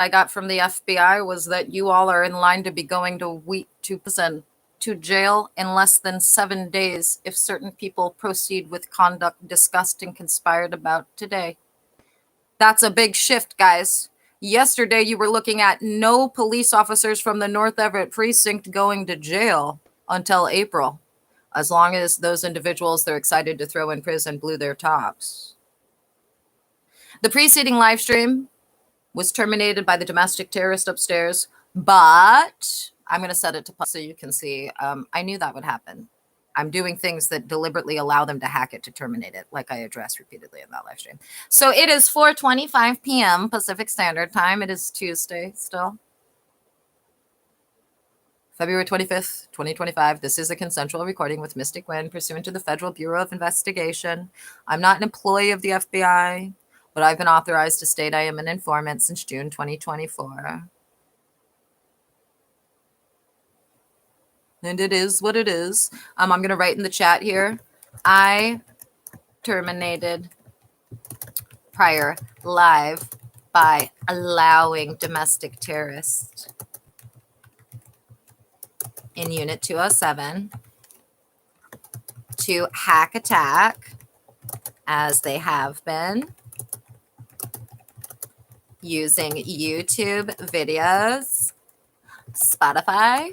I got from the FBI was that you all are in line to be going to jail in less than 7 days if certain people proceed with conduct discussed and conspired about today. That's a big shift, guys. Yesterday, you were looking at no police officers from the North Everett precinct going to jail until April, as long as those individuals they're excited to throw in prison blew their tops. The preceding live stream was terminated by the domestic terrorist upstairs, but I'm going to set it to so you can see. I knew that would happen. I'm doing things that deliberately allow them to hack it to terminate it, like I addressed repeatedly in that live stream. So it is 4:25 p.m. Pacific Standard Time. It is Tuesday still. February 25th, 2025. This is a consensual recording with Mystic Wind pursuant to the Federal Bureau of Investigation. I'm not an employee of the FBI, but I've been authorized to state I am an informant since June 2024. And it is what it is. I'm going to write in the chat here. I terminated prior live by allowing domestic terrorists in Unit 207 to hack attack as they have been using YouTube videos, Spotify,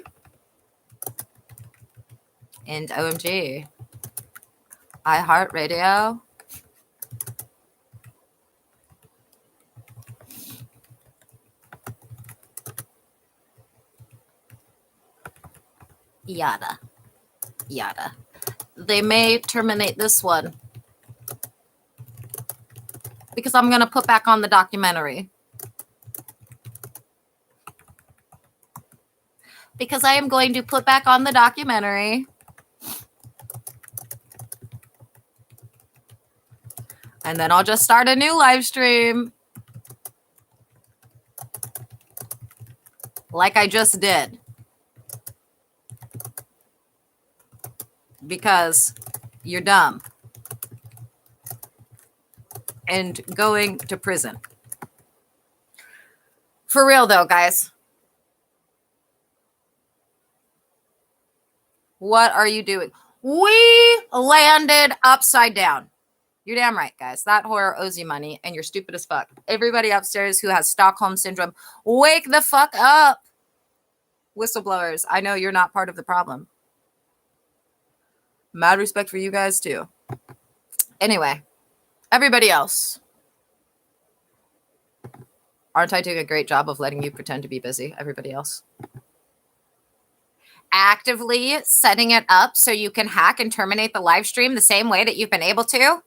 and OMG, iHeartRadio, yada, yada. They may terminate this one because I'm going to put back on the documentary. Because I am going to put back on the documentary. And then I'll just start a new live stream. Like I just did. Because you're dumb. And going to prison. For real though, guys. What are you doing? We landed upside down. You're damn right, guys. That whore owes you money, and you're stupid as fuck. Everybody upstairs who has Stockholm Syndrome, wake the fuck up. Whistleblowers, I know you're not part of the problem. Mad respect for you guys, too. Anyway, everybody else. Aren't I doing a great job of letting you pretend to be busy, everybody else? Actively setting it up so you can hack and terminate the live stream the same way that you've been able to?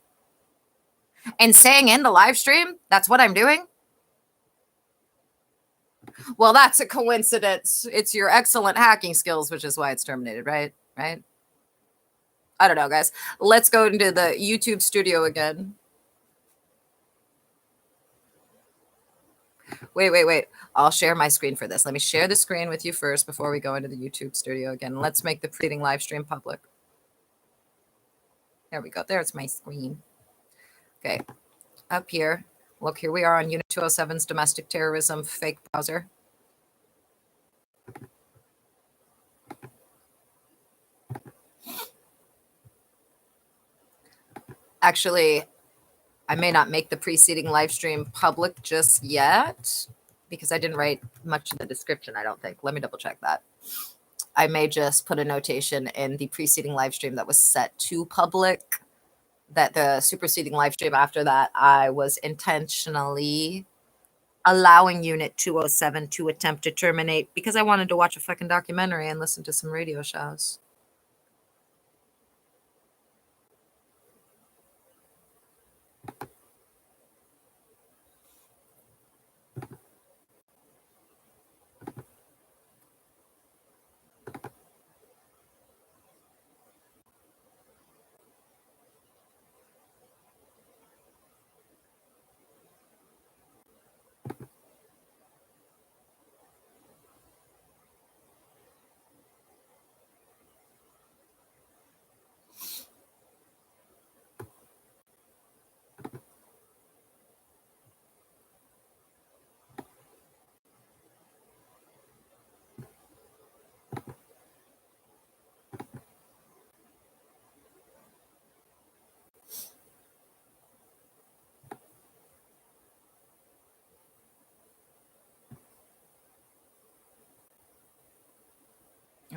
And saying in the live stream, that's what I'm doing? Well, that's a coincidence. It's your excellent hacking skills, which is why it's terminated, right? Right? I don't know, guys. Let's go into the YouTube studio again. Wait. I'll share my screen for this. Let me share the screen with you first before we go into the YouTube studio again. Let's make the preceding live stream public. There we go. There's my screen. Okay, up here, look, here we are on Unit 207's domestic terrorism fake browser. Actually, I may not make the preceding live stream public just yet because I didn't write much in the description, I don't think. Let me double check that. I may just put a notation in the preceding live stream that was set to public, that the superseding live stream after that, I was intentionally allowing Unit 207 to attempt to terminate because I wanted to watch a fucking documentary and listen to some radio shows.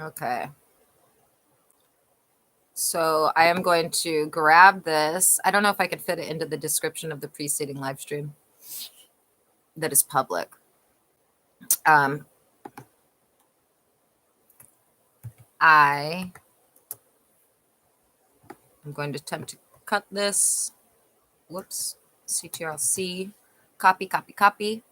Okay. So I am going to grab this. I don't know if I could fit it into the description of the preceding live stream that is public. I'm going to attempt to cut this. Whoops. Ctrl-C. Copy, copy, copy.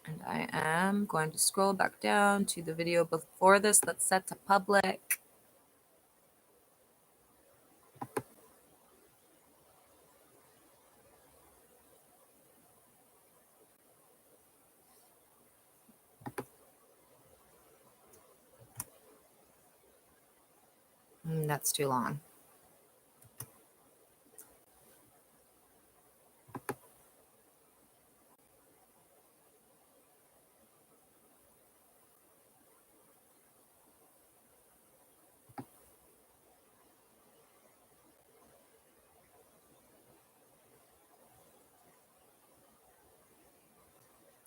And I am going to scroll back down to the video before this that's set to public. That's too long.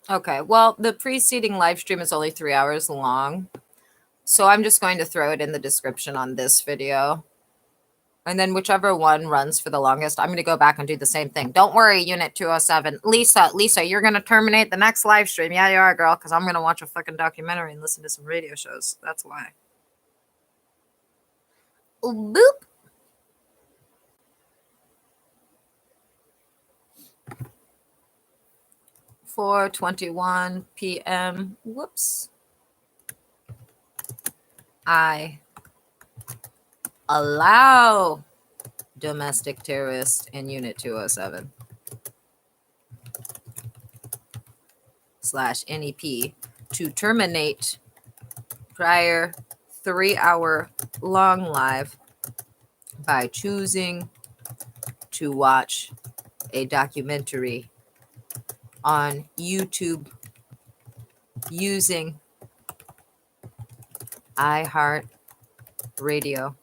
Okay, well, the preceding live stream is only 3 hours long, so I'm just going to throw it in the description on this video. And then whichever one runs for the longest, I'm going to go back and do the same thing. Don't worry, Unit 207. Lisa, you're going to terminate the next live stream. Yeah, you are, girl, because I'm going to watch a fucking documentary and listen to some radio shows. That's why. Boop. $4:21 p.m. Whoops. I allow domestic terrorist in Unit 207 / NEP to terminate prior 3-hour long live by choosing to watch a documentary on YouTube using iHeartRadio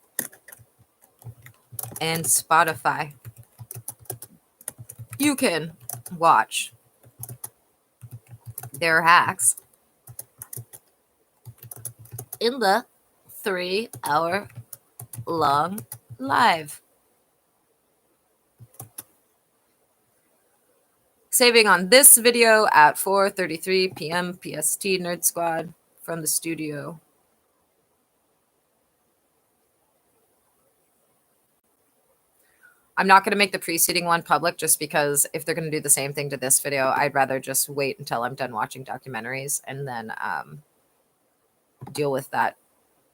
and Spotify. You can watch their hacks in the 3-hour long live. Saving on this video at 4:33 p.m. PST, Nerd Squad, from the studio. I'm not going to make the preceding one public just because if they're going to do the same thing to this video, I'd rather just wait until I'm done watching documentaries and then deal with that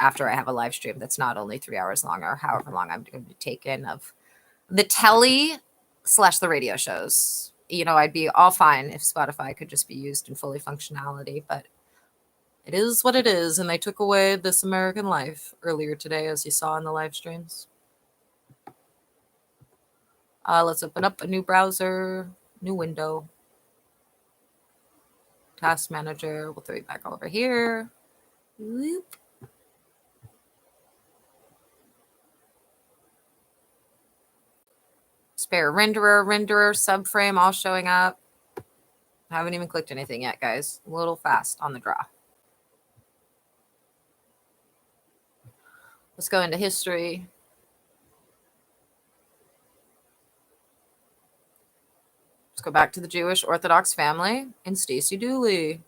after I have a live stream that's not only 3 hours long or however long I'm going to take in of the telly / the radio shows. You know, I'd be all fine if Spotify could just be used in fully functionality, but it is what it is. And they took away This American Life earlier today, as you saw in the live streams. Let's open up a new browser, new window. Task manager. We'll throw you back over here. Whoop. Spare renderer, subframe, all showing up. I haven't even clicked anything yet, guys. A little fast on the draw. Let's go into history. Let's go back to the Jewish Orthodox family and Stacey Dooley.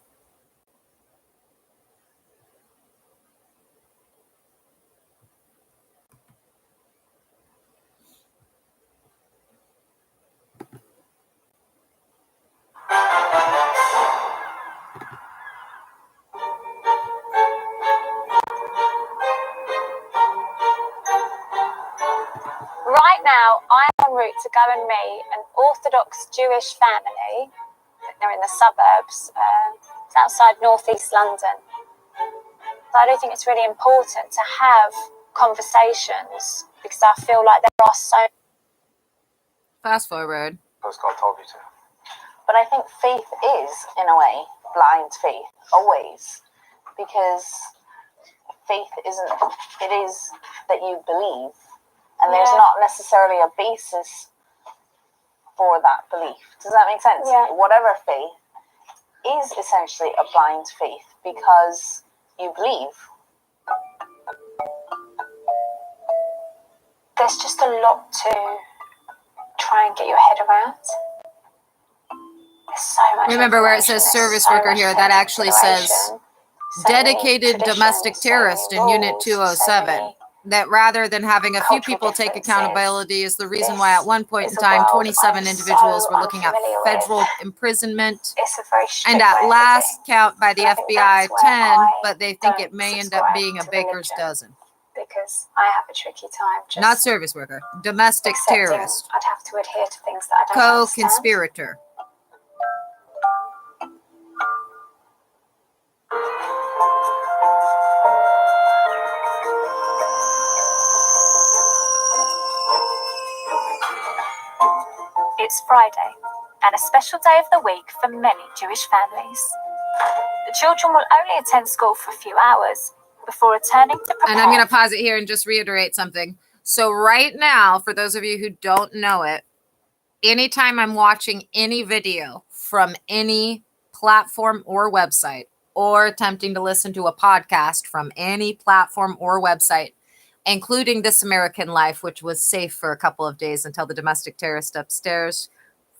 Right now, I'm en route to go and meet an Orthodox Jewish family. They're in the suburbs. It's outside northeast London. So I do think it's really important to have conversations because I feel like there are so... Fast forward. Because God told you to. But I think faith is, in a way, blind faith, always. Because faith isn't, it is that you believe, and there's not necessarily a basis for that belief. Does that make sense? Yeah. Whatever faith is essentially a blind faith because you believe. There's just a lot to try and get your head around. There's so much. Remember where it says service worker here, that actually says dedicated domestic terrorist in Unit 207. That rather than having a few people take accountability is the reason why at one point in time 27 individuals were looking at federal imprisonment, and at last count by the FBI 10, but they think it may end up being a baker's dozen. Because I have a tricky time. Just not service worker, domestic terrorist. I'd have to adhere to things that I don't understand. Co-conspirator. It's Friday, and a special day of the week for many Jewish families. The children will only attend school for a few hours before returning to prepare. And I'm going to pause it here and just reiterate something. So right now, for those of you who don't know it, anytime I'm watching any video from any platform or website, or attempting to listen to a podcast from any platform or website, including This American Life, which was safe for a couple of days until the domestic terrorist upstairs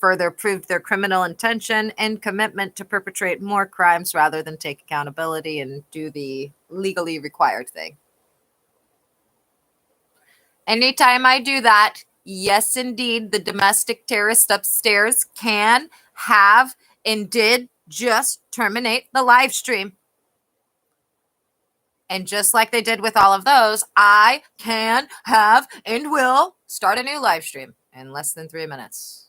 further proved their criminal intention and commitment to perpetrate more crimes rather than take accountability and do the legally required thing. Anytime I do that, yes, indeed, the domestic terrorist upstairs can have and did just terminate the live stream. And just like they did with all of those, I can have and will start a new live stream in less than 3 minutes.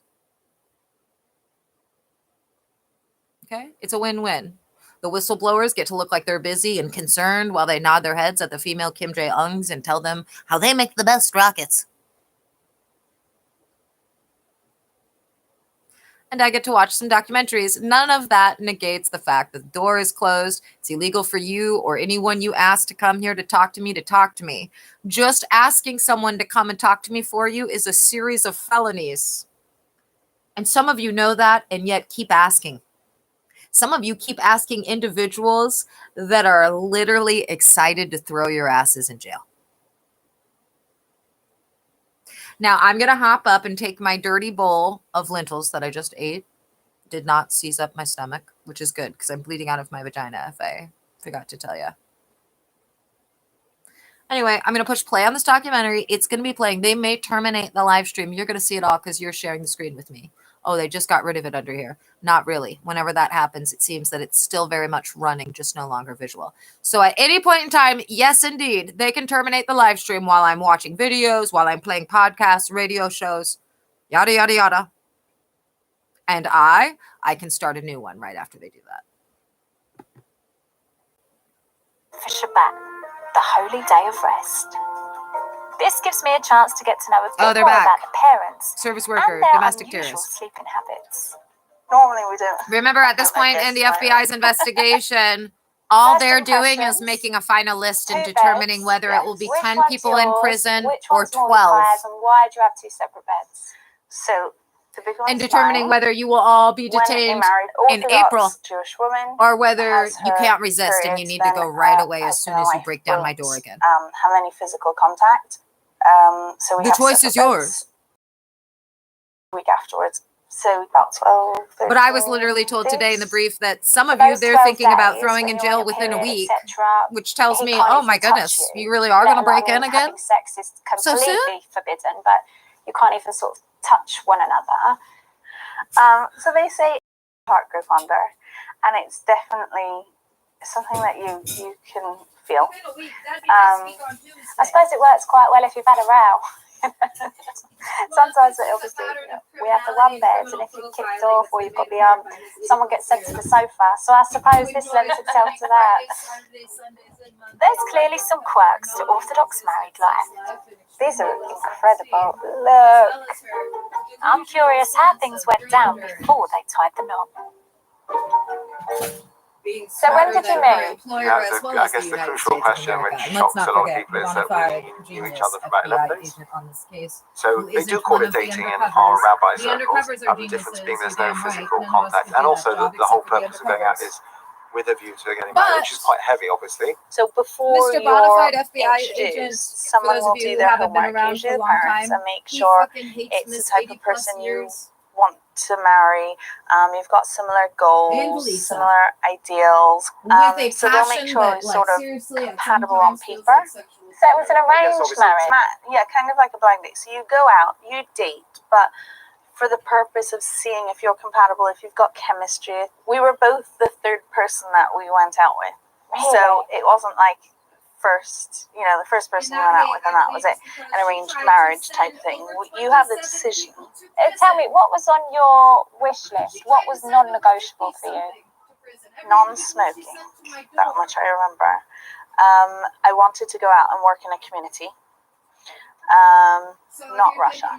Okay, it's a win-win. The whistleblowers get to look like they're busy and concerned while they nod their heads at the female Kim Jong-uns and tell them how they make the best rockets. And I get to watch some documentaries. None of that negates the fact that the door is closed. It's illegal for you or anyone you ask to come here to talk to me. Just asking someone to come and talk to me for you is a series of felonies. And some of you know that and yet keep asking. Some of you keep asking individuals that are literally excited to throw your asses in jail. Now, I'm going to hop up and take my dirty bowl of lentils that I just ate. Did not seize up my stomach, which is good because I'm bleeding out of my vagina, if I forgot to tell you. Anyway, I'm going to push play on this documentary. It's going to be playing. They may terminate the live stream. You're going to see it all because you're sharing the screen with me. Oh, they just got rid of it under here. Not really. Whenever that happens, it seems that it's still very much running, just no longer visual. So at any point in time, yes, indeed, they can terminate the live stream while I'm watching videos, while I'm playing podcasts, radio shows, yada, yada, yada. And I can start a new one right after they do that. For Shabbat, the holy day of rest. This gives me a chance to get to know a bit more about the parents. Service worker, domestic terrorist. Sleeping habits. Normally we don't. Remember, at this point in the FBI's investigation, all they're doing is making a final list and determining whether it will be 10 people in prison or 12. And why do you have 2 separate beds? So the big one. And determining whether you will all be detained in April Jewish woman, or whether you can't resist and you need to go right away as soon as you break down my door again. Have any physical contact? So we the choice is yours. Week afterwards. So about 12, 13, but I was literally told today in the brief that some of you, they're thinking about throwing in jail within a week, which tells me, oh my goodness, you really are going to break in again? Sex is completely forbidden, but you can't even sort of touch one another. So they say heart goes under, and it's definitely something that you can feel. I suppose it works quite well if you've had a row. Sometimes obviously we have the one bed, and if you're kicked off or you've got the someone gets sent to the sofa, so I suppose this lends itself to that. There's clearly some quirks to Orthodox married life. These are incredible. Look, I'm curious how things went down before they tied the knot. being So when smarter did you than her move? employer as well as the United States of America. And let's not forget, the bona fide genius FBI agent on this case. So they do call it dating in our rabbi circles. The difference being there's no physical contact, and also the whole purpose of going out is with a view to getting married, which is quite heavy, obviously. So before Mr. you're Bonafide FBI introduced, agent, someone for those will of you do who their haven't been homework, around usually for a the long parents, time, and make he sure fucking hates it's the Miss type 80 of person plus you years. want to marry. You've got similar goals, Lisa. similar ideals. With a So they'll make passion sure that, it's like, sort of seriously, at compatible some on times feels paper. like sexual So it was an arranged obviously. marriage. Yeah, kind of like a blind date. So you go out, you date, but for the purpose of seeing if you're compatible, if you've got chemistry. We were both the third person that we went out with. Really? Oh. So it wasn't like the first person you went out with and that was it. An arranged marriage type thing. You have the decision. Tell me, what was on your wish list? What was non-negotiable for you? Non-smoking. That much I remember. I wanted to go out and work in a community. Not Russia.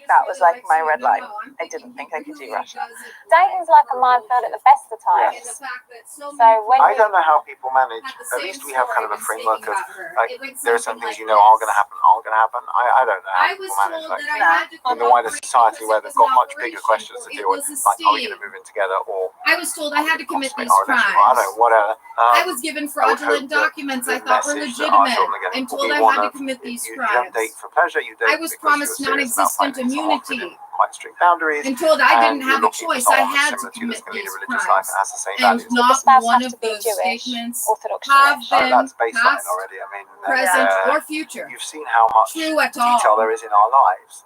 That was like my red line. I didn't think I could do Russia. Dating's like a minefield at the best of times. So when I don't know how people manage. At least we have kind of a framework of like there are some things are going to happen, aren't going to happen. I don't know how people manage like in the wider society where they've got much bigger questions to deal with, like are we going to move in together or I was told I had to commit these I don't crimes. know, whatever. I was given fraudulent documents I thought were legitimate and told I had to commit these You don't crimes. date for pleasure, you date I was promised non-existent immunity quite strict boundaries and told I didn't have a you're looking for choice. I someone had to similar commit that's going to lead these a religious life crimes. and has the same And values. not spouse one has of to be those Jewish, statements Orthodox have Jewish. been That's baseline past, already. I mean, present, or future. you've seen how much True at detail all. there is in our lives.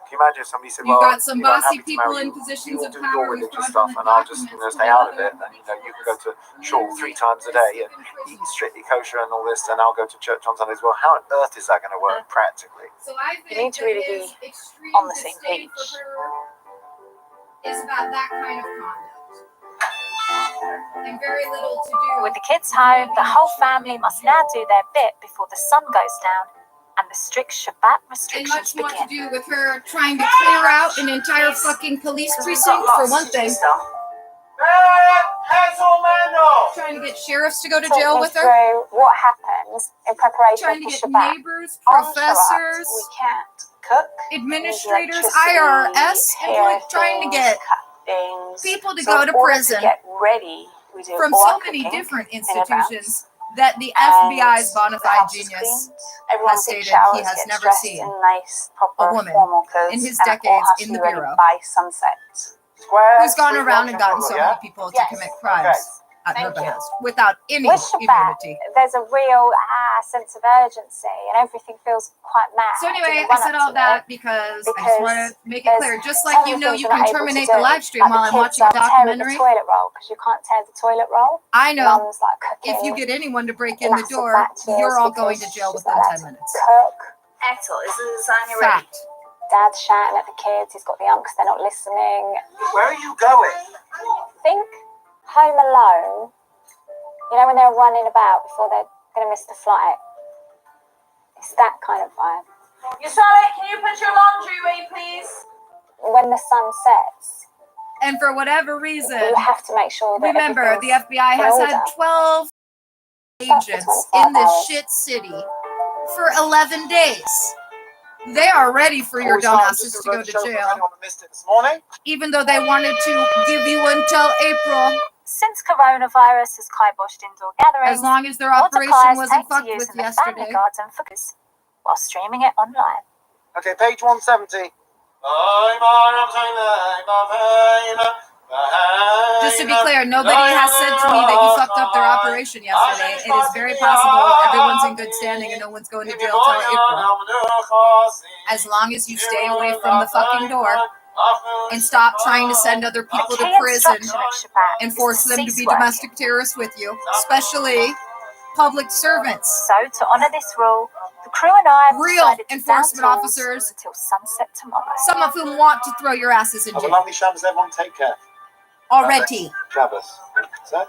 Can you imagine if somebody said, You well, got some I'm bossy happy to people marry in you, positions you of do power your with religious stuff fraudulent and I'll just documents stay out of together. it, and you can go to shul 3 times a day and eat strictly kosher and all this, and I'll go to church on Sundays. Well, how on earth is that going to work practically? So I You need think to really be on the same page. Is about that kind of conduct. And very little to do With the kids home, the whole family must now do their bit before the sun goes down and the strict Shabbat and restrictions much more to begin. do with her trying to clear out an entire fucking police precinct for one thing. Trying to get sheriffs to go to jail with her. Through what happens in preparation Trying to for get Shabbat. neighbors, On Shabbat, professors, we can't cook, administrators, electricity, IRS, tear trying to things, get cut things. people to So go in to order prison to get ready, we do from all so our many cooking different in institutions advance. that the And FBI's bona the fide house is genius cleaned. Everyone has takes stated he showers, has gets never dressed seen in nice, proper, woman formal clothes, in his and it all decades has to in be the ready bureau by sunset. who's gone around and gotten so many people to commit crimes at her Thank you. behest without any With Shabbat, immunity. there's a real sense of urgency, and everything feels quite mad. So anyway, in the I said run-up all to that it, because I just want to make it there's clear. Just like some you of the know things you you're can not able to terminate do. the live stream Like while the I'm kids watching a are tearing documentary, the toilet roll because you can't tear the toilet roll. I know Mum's like cooking if you get anyone to break in the massive door, batches you're all going because to jail she's within not 10 allowed to minutes. Cook. Ethel, is the lasagna ready? Fact. Dad's shouting at the kids. He's got the unks. They're not listening. Where are you going? Think Home Alone. You know when they're running about before they're going to miss the flight. It's that kind of vibe. Yasale, can you put your laundry away, please? When the sun sets, And for whatever reason, you have to make sure that remember the everything's FBI has in had order. 12 agents in this shit city for 11 days. They are ready for your dumbasses to go to jail, even though they wanted to give you until April. Since coronavirus has kiboshed indoor gatherings, As long as their Mordecai operation has wasn't taken to fucked with using the yesterday. family garden for kids while streaming it online. Okay, page 170. Just to be clear, nobody has said to me that you fucked up their operation yesterday. It is very possible everyone's in good standing and no one's going to jail till April. As long as you stay away from the fucking door and stop trying to send other people to prison and force them to be domestic terrorists with you, especially public servants. So, to honour this rule, the crew and I have Real decided to enforcement down tools officers, until sunset tomorrow. some of whom want to throw your asses in Have a jail lovely Shabbos, everyone. Take care. already. Shabbos. So?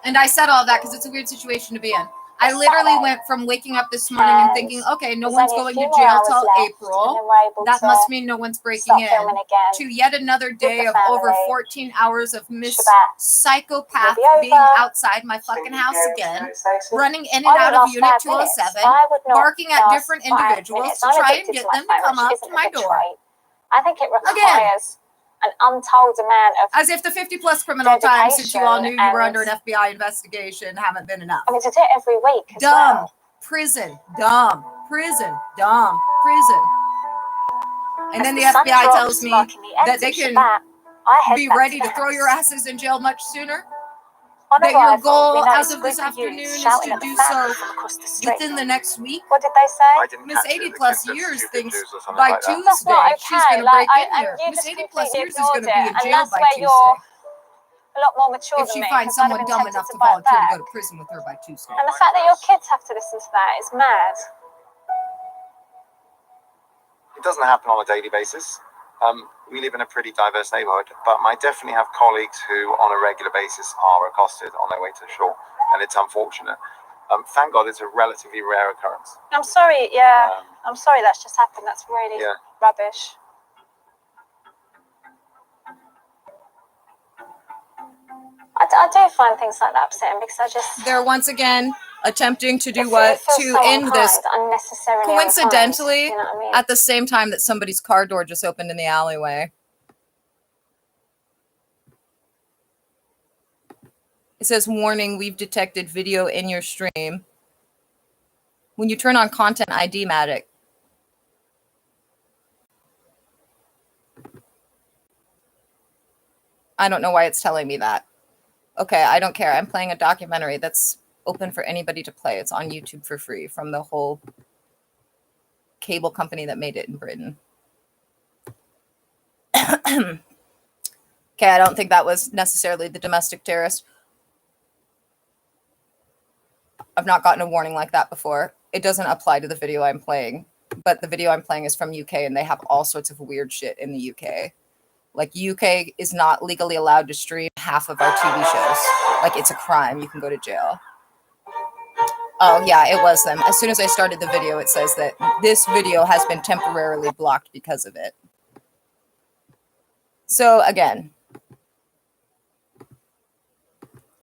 And I said all that because it's a weird situation to be in. I literally went from waking up this morning and thinking, okay, no one's going to jail till April. That must mean no one's breaking in. To yet another day of over 14 hours of psychopath being outside my fucking house again, running in and out of Unit 207, barking at different individuals to try and get them to come up to my door. I think it requires an untold amount of, as if the 50+ criminal times since you all knew you were under an FBI investigation haven't been enough. I mean, to do it every week as dumb well. Prison, dumb prison, dumb prison. And then the FBI tells me that they can be ready to throw your asses in jail much sooner. That your goal as of this afternoon is to do so within the next week. What did they say? Miss 80+ years thinks by Tuesday she's going to break in here. Miss 80+ years is going to be in jail by Tuesday. A lot more mature if she finds someone dumb enough to volunteer to go to prison with her by Tuesday. And the fact that your kids have to listen to that is mad. It doesn't happen on a daily basis. We live in a pretty diverse neighborhood, but I definitely have colleagues who on a regular basis are accosted on their way to shore, and it's unfortunate. Thank God it's a relatively rare occurrence. I'm sorry, I'm sorry that's just happened. That's really rubbish. I do find things like that upsetting because I just... They're once again attempting to do what? To end this coincidentally, you know what I mean? At the same time that somebody's car door just opened in the alleyway. It says, warning, we've detected video in your stream. When you turn on Content ID, Matic. I don't know why it's telling me that. Okay, I don't care. I'm playing a documentary that's open for anybody to play. It's on YouTube for free from the whole cable company that made it in Britain. Okay, I don't think that was necessarily the domestic terrorist. I've not gotten a warning like that before. It doesn't apply to the video I'm playing, but the video I'm playing is from UK and they have all sorts of weird shit in the UK. Like, UK is not legally allowed to stream half of our TV shows. Like, it's a crime. You can go to jail. Oh, yeah, it was them. As soon as I started the video, it says that this video has been temporarily blocked because of it. So, again,